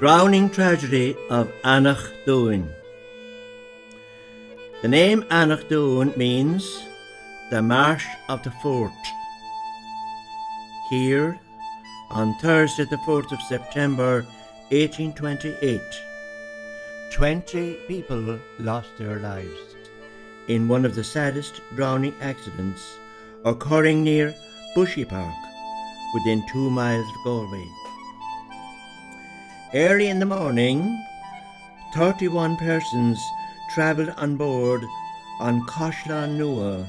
drowning tragedy of Annaghdown. The name Annaghdown means the Marsh of the Fort. Here, on Thursday the 4th of September 1828, 20 people lost their lives in one of the saddest drowning accidents occurring near Bushy Park, within 2 miles of Galway. Early in the morning, 31 persons travelled on board on Coshlan Nua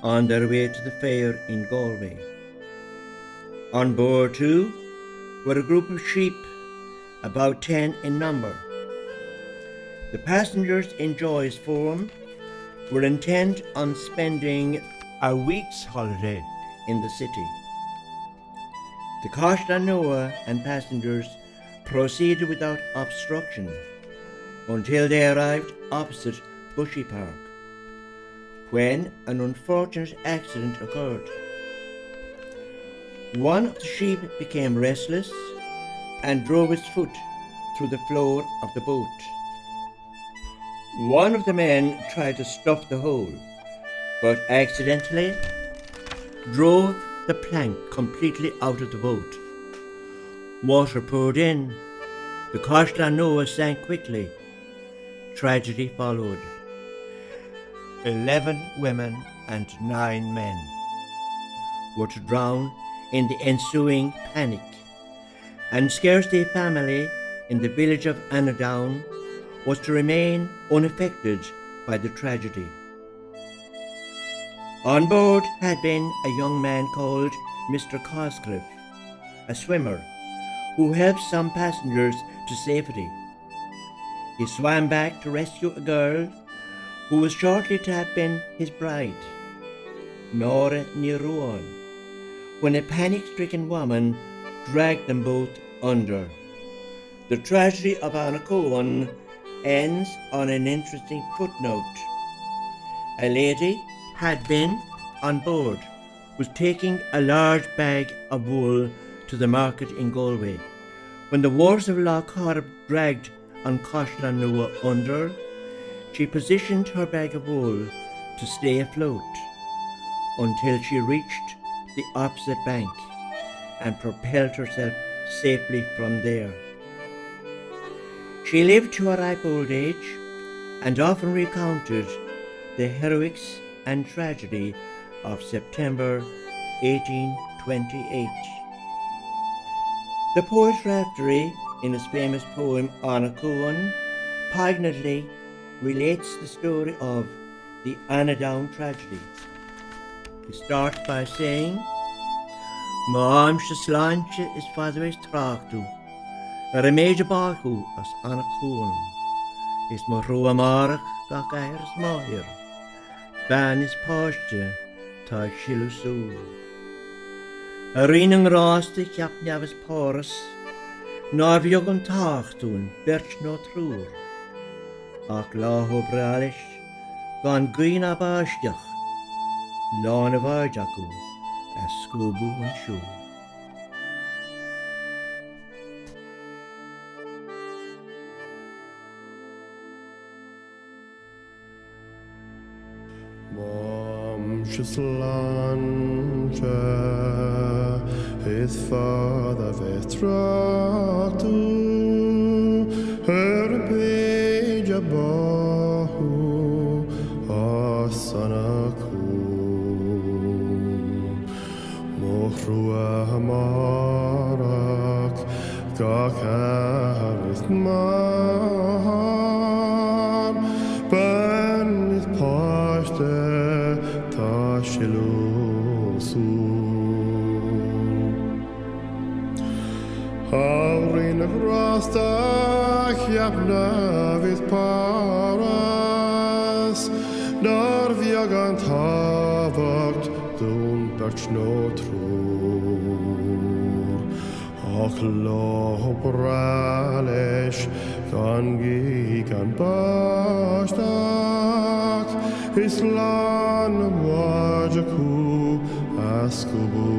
on their way to the fair in Galway. On board too were a group of sheep, about 10 in number. The passengers in Joy's Forum were intent on spending a week's holiday in the city. The Coshlan Nua and passengers proceeded without obstruction until they arrived opposite Bushy Park, when an unfortunate accident occurred. One of the sheep became restless and drove its foot through the floor of the boat. One of the men tried to stuff the hole, but accidentally drove the plank completely out of the boat. Water poured in. The Coshlan Nua sank quickly. Tragedy followed. 11 women and 9 men were to drown in the ensuing panic, and scarcely a family in the village of Annaghdown was to remain unaffected by the tragedy. On board had been a young man called Mr. Coscliffe, a swimmer who helped some passengers to safety. He swam back to rescue a girl who was shortly to have been his bride, Nora Niruan, when a panic-stricken woman dragged them both under. The tragedy of Annaghdown ends on an interesting footnote. A lady had been on board, was taking a large bag of wool to the market in Galway. When the waters of Lough Corrib dragged on Coshlan Nua under, she positioned her bag of wool to stay afloat until she reached the opposite bank and propelled herself safely from there. She lived to a ripe old age and often recounted the heroics and tragedy of September 1828. The poet Raftery, in his famous poem Annaghdown, poignantly relates the story of the Annaghdown tragedy. He starts by saying, "Mám se sláinte is fadhuis trachtu, a méide barchu as Annaghdown, is mar rua marach gach airs máhir, ban is páiste tá shilu súl. A rinang rásta cheap nevis páras, ná bheag an tachtún bert nó trúr, ach láho brealis gan grína báisteach, lána bhaideacu a scúbú an siú." Mám se sláinte is fada bheith trachtu, méide barchu as Annaghdown. Mo rua marach gach airs máhir, ban is páiste tá shilu súl. Áirín a rásta cheap nevis páras, nar bheag an tábhacht dún bert nó trúr, ach láho brealis gan gí gan báisteach, is lán bhaideacu a scúbú